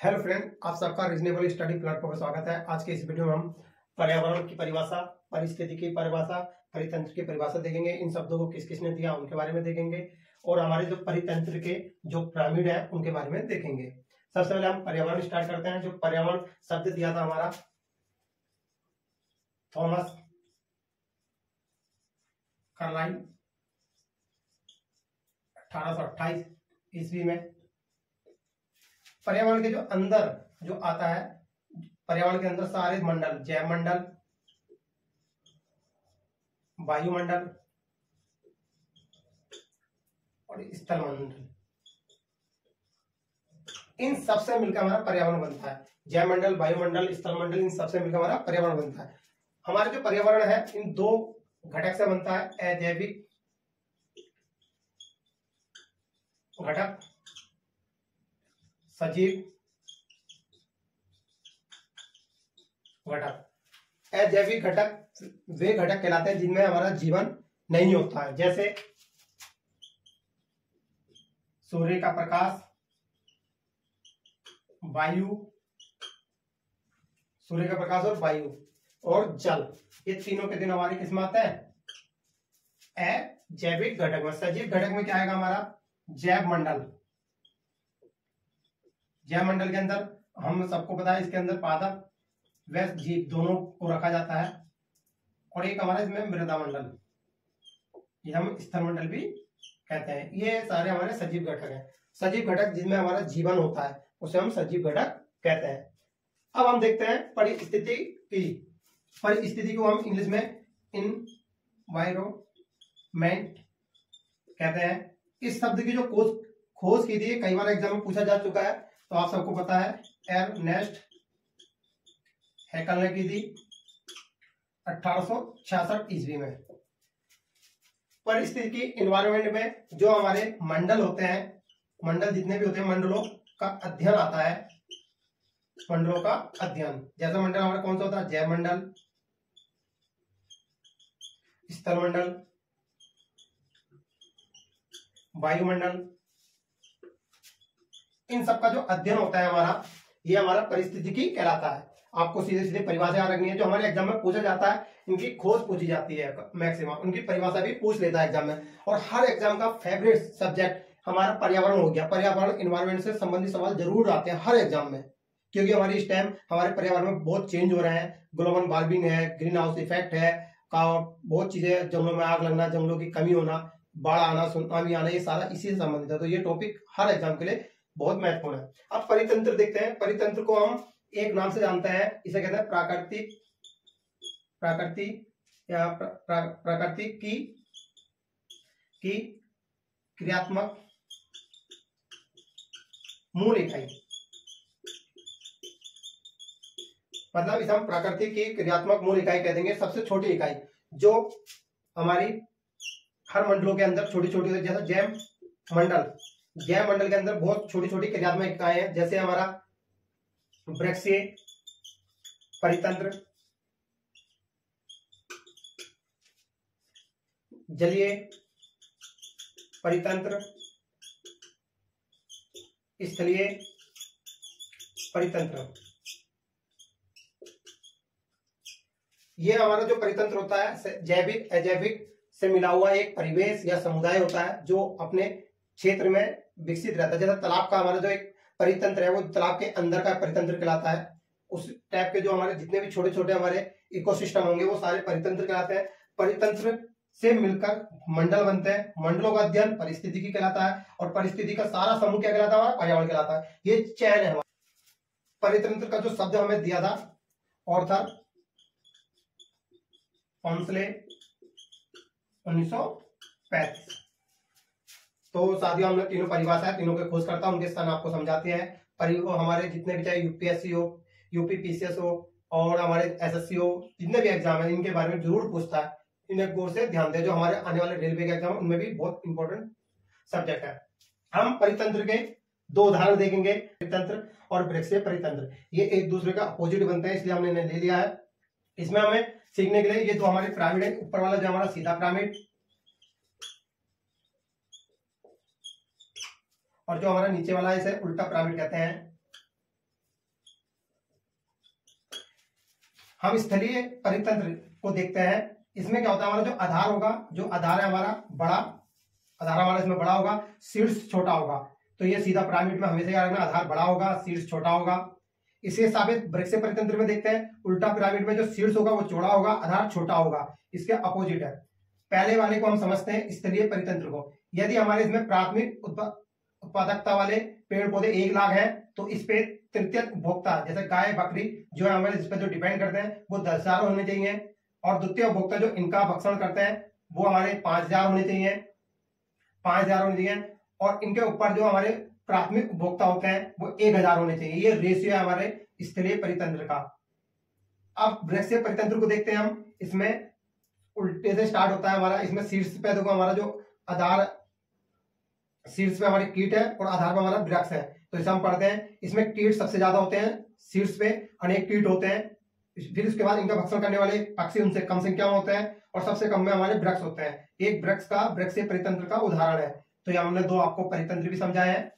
Hello friend, आप सबका reasonable study platform पर स्वागत है। आज के इस वीडियो में हम पर्यावरण की परिभाषा, परिस्थिति की परिभाषा, परितंत्र की परिभाषा देखेंगे। इन शब्दों को किस किसने दिया उनके बारे में देखेंगे और हमारे जो परितंत्र के जो पिरामिड है उनके बारे में देखेंगे। सबसे पहले हम पर्यावरण स्टार्ट करते हैं। जो पर्यावरण शब्द दिया था हमारा थॉमस कार्लाइल 1828 ईस्वी में। पर्यावरण के जो अंदर जो आता है, पर्यावरण के अंदर सारे मंडल, जैव मंडल, वायुमंडल और स्थल मंडल, इन सबसे मिलकर हमारा पर्यावरण बनता है। जैव मंडल, वायुमंडल, स्थल मंडल, इन सबसे मिलकर हमारा पर्यावरण बनता है। हमारा जो पर्यावरण है इन दो घटक से बनता है, अजैविक घटक, सजीव घटक। अजैविक घटक वे घटक कहलाते हैं जिनमें हमारा जीवन नहीं होता है, जैसे सूर्य का प्रकाश, वायु, सूर्य का प्रकाश और वायु और जल, ये तीनों के दिन हमारे किसमें आते हैं? अजैविक घटक में। सजीव घटक में क्या आएगा हमारा? जैव मंडल। जैव मंडल के अंदर हम सबको पता है इसके अंदर पादप व जीव दोनों को रखा जाता है। और एक हमारा इसमें मृदा मंडल, ये हम स्थल मंडल भी कहते हैं। ये सारे हमारे सजीव घटक हैं। सजीव घटक जिनमें हमारा जीवन होता है उसे हम सजीव घटक कहते हैं। अब हम देखते हैं परिस्थिति की। परिस्थिति को हम इंग्लिश में एनवायरमेंट कहते हैं। इस शब्द की जो खोज की थी, कई बार एग्जाम में पूछा जा चुका है, तो आप सबको पता है एर्नेस्ट हैकल ने की थी 1866 ईस्वी में। परिस्थिति की एनवायरनमेंट में जो हमारे मंडल होते हैं, मंडल जितने भी होते हैं, मंडलों का अध्ययन आता है। मंडलों का अध्ययन, जैसा मंडल हमारा कौन सा होता है? जैव मंडल, स्थल मंडल, वायुमंडल, इन सबका जो अध्ययन होता है हमारा, ये हमारा परिस्थितिकी कहलाता है। आपको सीधे सीधे परिभाषा याद रखनी है। जो हमारे एग्जाम में पूछा जाता है, इनकी खोज पूछी जाती है मैक्सिमम, उनकी परिभाषा भी पूछ लेता है एग्जाम में। और हर एग्जाम का फेवरेट सब्जेक्ट हमारा पर्यावरण हो गया। पर्यावरण, एनवायरमेंट से संबंधित सवाल जरूर आते हैं हर एग्जाम में, क्योंकि हमारी इस टाइम हमारे पर्यावरण में बहुत चेंज हो रहे हैं। ग्लोबल वार्मिंग है, ग्रीन हाउस इफेक्ट है, बहुत चीजें, जंगलों में आग लगना, जंगलों की कमी होना, बाढ़ आना, सुनामी आना, ये सारा इसी से संबंधित है। तो ये टॉपिक हर एग्जाम के लिए बहुत महत्वपूर्ण है। अब परितंत्र देखते हैं। परितंत्र को हम एक नाम से जानते हैं, इसे कहते हैं प्रकृति या प्रकृति की क्रियात्मक मूल इकाई। मतलब इसे हम प्रकृति की क्रियात्मक मूल इकाई कह देंगे। सबसे छोटी इकाई जो हमारी हर मंडलों के अंदर छोटी छोटी, जैसा जैव मंडल, जैव मंडल के अंदर बहुत छोटी छोटी क्रियात्मक इकाई है, जैसे हमारा वृक्षीय परितंत्र, जलीय परितंत्र, स्थलीय परितंत्र। ये हमारा जो परितंत्र होता है, जैविक अजैविक से मिला हुआ एक परिवेश या समुदाय होता है, जो अपने क्षेत्र में विकसित रहता है। जैसा तालाब का हमारा जो एक परितंत्र है, वो तालाब के अंदर का परितंत्र कहलाता है। उस टाइप के जो हमारे जितने भी छोटे छोटे हमारे इकोसिस्टम होंगे, वो सारे परितंत्र कहलाते हैं। परितंत्र से मिलकर मंडल बनते हैं। मंडलों का अध्ययन परिस्थितिकी कहलाता है, और परिस्थिति का सारा समूह क्या कहलाता है? हमारा पर्यावरण कहलाता है। ये चैन है। परितंत्र का जो शब्द हमें दिया था ऑर्थर ऑन्सले 1935। तो साथियों, हमने तीनों परिभाषा है, तीनों के खोज करता उनके स्थान आपको समझाते हैं। हमारे जितने भी, चाहे यूपीएससी हो, यूपी पीसीएस हो और हमारे एसएससी हो, जितने भी एग्जाम है इनके बारे में जरूर पूछता है। इन्हें गौर से ध्यान दें। जो हमारे आने वाले रेलवे के एग्जाम उनमें भी बहुत इंपॉर्टेंट सब्जेक्ट है। हम परितंत्र के दो उदाहरण देखेंगे, परितंत्र और वृक्षीय परितंत्र। ये एक दूसरे का अपोजिट बनते हैं, इसलिए हमने इन्हें ले लिया है। इसमें हमें सीखने के लिए ये जो हमारे पिरामिड है, ऊपर वाला जो हमारा सीधा पिरामिड और जो हमारा नीचे वाला है इसे उल्टा पिरामिड कहते हैं। हम स्थलीय परितंत्र को देखते हैं। इसमें क्या होता है, हमारा जो आधार होगा, जो आधार है हमारा बड़ा, आधार हमारा इसमें बड़ा होगा, शीर्ष छोटा होगा। तो ये सीधा पिरामिड में हमेशा याद रखना, आधार बड़ा होगा, शीर्ष छोटा होगा। इसे साबित वृक्षीय परितंत्र में देखते हैं। उल्टा पिरामिड में जो शीर्ष होगा वो चौड़ा होगा, आधार छोटा होगा। इसके अपोजिट है। पहले वाले को हम समझते हैं स्थलीय परितंत्र को। यदि हमारे इसमें प्राथमिक उत्पादकता वाले पेड़ पौधे 1 लाख है, तो इस पे तृतीय उपभोक्ता जैसे गाय बकरी जो है हमारे, जिस पर जो डिपेंड करते हैं, वो 10,000 होने चाहिए। और द्वितीय उपभोक्ता जो इनका भक्षण करते हैं वो हमारे 5,000 होने चाहिए, 5,000 होने चाहिए। और इनके ऊपर जो हमारे प्राथमिक उपभोक्ता होते हैं वो 1,000 होने चाहिए। ये रेशियो है हमारे स्थलीय परितंत्र का। अब वृक्षीय परितंत्र को देखते हैं हम। इसमें उल्टे से स्टार्ट होता है हमारा। इसमें शीर्ष पे देखो हमारा जो आधार, शीर्ष पे हमारे कीट है और आधार पे हमारा वृक्ष है। तो इसे हम पढ़ते हैं। इसमें कीट सबसे ज्यादा होते हैं, शीर्ष पे अनेक कीट होते हैं। फिर उसके बाद इनका भक्षण करने वाले पक्षी उनसे कम संख्या में होते हैं और सबसे कम में हमारे वृक्ष होते हैं। एक वृक्ष का वृक्षीय परितंत्र का उदाहरण है। तो यहाँ हमने 2 आपको परितंत्र भी समझाए हैं।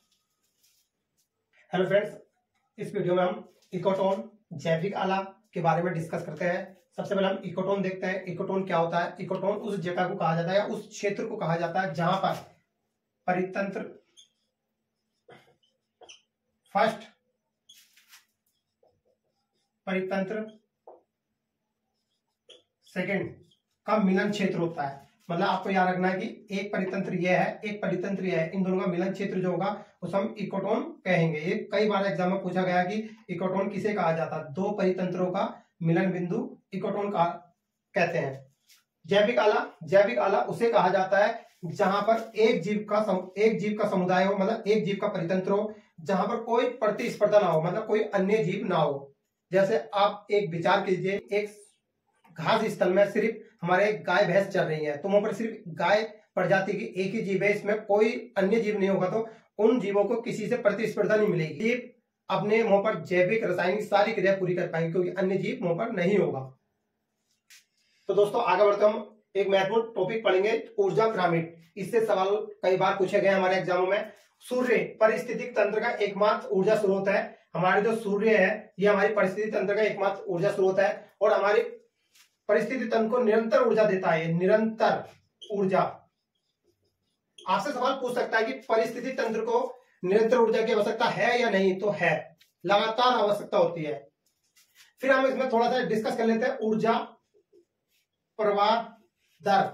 हेलो फ्रेंड्स, इस वीडियो में हम इकोटोन, जैविक आला के बारे में डिस्कस करते हैं। सबसे पहले हम इकोटोन देखते हैं। इकोटोन क्या होता है? इकोटोन उस जगह को कहा जाता है या उस क्षेत्र को कहा जाता है जहां पर परितंत्र फर्स्ट परितंत्र सेकंड का मिलन क्षेत्र होता है। मतलब आपको याद रखना है कि एक परितंत्र यह है, एक परितंत्र यह है, इन दोनों का मिलन क्षेत्र जो होगा उसे हम इकोटोन कहेंगे। ये कई बार एग्जाम में पूछा गया कि इकोटोन किसे कहा जाता है? 2 परितंत्रों का मिलन बिंदु इकोटोन का कहते हैं। जैविक आला, जैविक आला उसे कहा जाता है जहां पर एक जीव का समुदाय हो, मतलब एक जीव का परितंत्र हो, जहां पर कोई प्रतिस्पर्धा ना हो, मतलब कोई अन्य जीव ना हो। जैसे आप एक विचार कीजिए, एक घास स्थल में सिर्फ हमारे गाय भैंस चल रही है, तो वहां पर सिर्फ गाय प्रजाति की एक ही जीव है, इसमें कोई अन्य जीव नहीं होगा, तो उन जीवों को किसी से प्रतिस्पर्धा नहीं मिलेगी। जीव अपने वहां पर जैविक रासायनिक सारी क्रिया पूरी कर पाएंगे क्योंकि अन्य जीव वहां पर नहीं होगा। तो दोस्तों आगे बढ़ते हम एक महत्वपूर्ण टॉपिक पढ़ेंगे, ऊर्जा पिरामिड। इससे सवाल कई बार पूछे गए हमारे एग्जामों में। सूर्य पारिस्थितिक तंत्र का एकमात्र ऊर्जा स्रोत है। हमारे जो सूर्य है ये हमारी परिस्थिति तंत्र का एकमात्र ऊर्जा स्रोत है और हमारी परिस्थिति तंत्र को निरंतर ऊर्जा देता है। निरंतर ऊर्जा। आपसे सवाल पूछ सकता है कि परिस्थिति तंत्र को निरंतर ऊर्जा की आवश्यकता है या नहीं? तो है, लगातार आवश्यकता होती है। फिर हम इसमें थोड़ा सा डिस्कस कर लेते हैं ऊर्जा प्रवाह दर।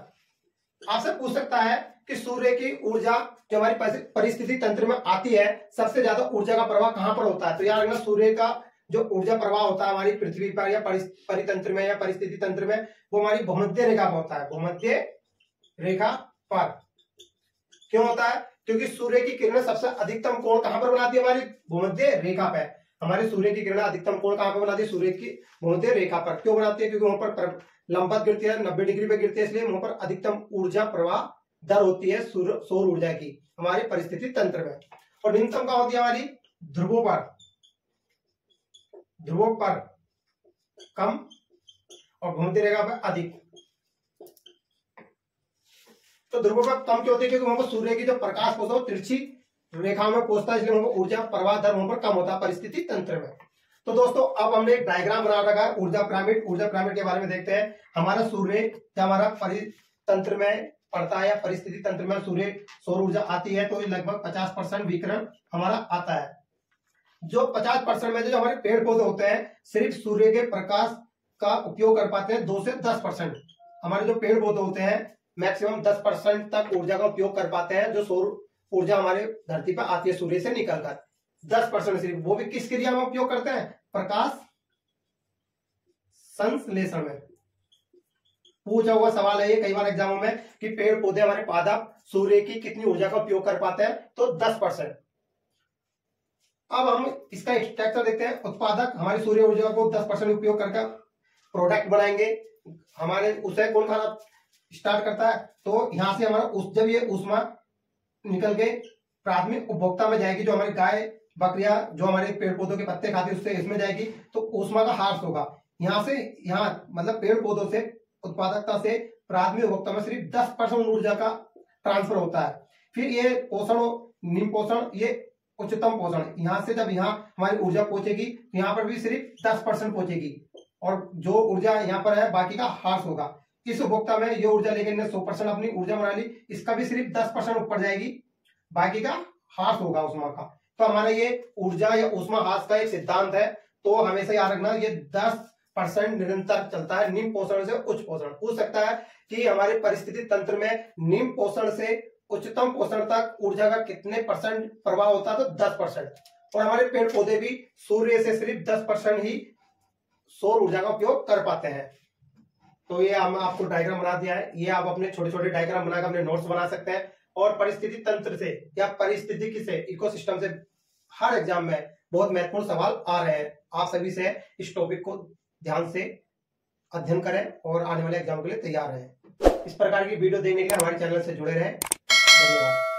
आपसे पूछ सकता है कि सूर्य की ऊर्जा जो हमारी परिस्थिति तंत्र में आती है, सबसे ज्यादा ऊर्जा का प्रवाह कहां पर होता है? तो याद रखना, सूर्य का जो ऊर्जा प्रवाह होता है हमारी पृथ्वी पर या परितंत्र में या परिस्थिति तंत्र में, वो हमारी भूमध्य रेखा पर होता है। भूमध्य रेखा पर क्यों होता है? क्योंकि सूर्य की किरणें सबसे अधिकतम कोण कहां पर बनाती है? हमारी भूमध्य रेखा पे। हमारी सूर्य की किरणें अधिकतम कोण कहां पर बनाती है? सूर्य की भूमध्य रेखा पर। क्यों बनाती है? क्योंकि वहां पर लंबवत गिरती है, 90 डिग्री पे गिरती है, इसलिए वहां पर अधिकतम ऊर्जा प्रवाह दर होती है सौर ऊर्जा की हमारी परिस्थिति तंत्र में। और न्यूनतम का होती है हमारी ध्रुवों पर, ध्रुवों पर कम और भूमध्य रेखा पर अधिक। तो ध्रुवों पर कम क्यों होती है? क्योंकि वहां पर सूर्य की जो प्रकाश पहुंचा वो तिरछी रेखाओं में पहुंचता है, इसलिए वहां पर ऊर्जा प्रवाह दर वहां पर कम होता है परिस्थिति तंत्र में। तो दोस्तों अब हमने एक डायग्राम बना रखा है ऊर्जा पिरामिड। ऊर्जा पिरामिड के बारे में देखते हैं। हमारा सूर्य जब हमारा परितंत्र में पड़ता है या परिस्थिति तंत्र में सूर्य सौर ऊर्जा आती है, तो लगभग 50% विकिरण हमारा आता है। जो 50% में जो हमारे पेड़ पौधे होते हैं सिर्फ सूर्य के प्रकाश का उपयोग कर पाते हैं 2 से 10%। हमारे जो पेड़ पौधे होते हैं मैक्सिमम 10% तक ऊर्जा का उपयोग कर पाते हैं, जो सौर ऊर्जा हमारे धरती पर आती है सूर्य से निकलकर। 10% सिर्फ, वो भी किस क्रिया में उपयोग करते हैं? प्रकाश संश्लेषण में। पूछा हुआ सवाल है ये कई बार एग्जामों में कि पेड़ पौधे हमारे पादप सूर्य की कितनी ऊर्जा का उपयोग कर पाते हैं? तो 10%। अब हम इसका स्ट्रक्चर देखते हैं। उत्पादक हमारी सूर्य ऊर्जा को 10% उपयोग करके प्रोडक्ट बनाएंगे। हमारे उसे कौन खाना स्टार्ट करता है? तो यहां से हमारा जब ये ऊष्मा निकल के प्राथमिक उपभोक्ता में जाएगी, जो हमारी गाय बकरियां जो हमारे पेड़ पौधों के पत्ते खाती है उससे इसमें जाएगी, तो ऊष्मा का ह्रास होगा। यहाँ से यहाँ मतलब पेड़ पौधों से उत्पादकता से प्राथमिक उपभोक्ता में सिर्फ 10% ऊर्जा का ट्रांसफर होता है। फिर ये पोषण, निम्न पोषण, ये उच्चतम पोषण, यहाँ से जब यहाँ हमारी ऊर्जा पहुंचेगी यहाँ पर भी सिर्फ 10% पहुंचेगी। और जो ऊर्जा यहाँ पर है बाकी का ह्रास होगा। इस उपभोक्ता में ये ऊर्जा लेकर इन्हें 100% अपनी ऊर्जा बना ली, इसका भी सिर्फ 10% ऊपर जाएगी, बाकी का ह्रास होगा ऊष्मा का। तो हमारा ये ऊर्जा या ऊष्मा ह्रास का एक सिद्धांत है, तो हमेशा याद रखना ये 10% निरंतर चलता है, निम्न पोषण से उच्च पोषण। पूछ सकता है कि हमारे परिस्थिति तंत्र में निम्न पोषण से उच्चतम पोषण तक ऊर्जा का कितने परसेंट प्रभाव होता है, तो 10%। और हमारे पेड़ पौधे भी सूर्य से सिर्फ 10% ही सौर ऊर्जा का उपयोग कर पाते हैं। तो ये हम आपको डायग्राम बना दिया है, ये आप अपने छोटे छोटे डायग्राम बनाकर अपने नोट्स बना सकते हैं। और परिस्थिति तंत्र से या पारिस्थितिकी से, इकोसिस्टम से हर एग्जाम में बहुत महत्वपूर्ण सवाल आ रहे हैं। आप सभी से इस टॉपिक को ध्यान से अध्ययन करें और आने वाले एग्जाम के लिए तैयार रहें। इस प्रकार की वीडियो देखने के लिए हमारे चैनल से जुड़े रहें। धन्यवाद।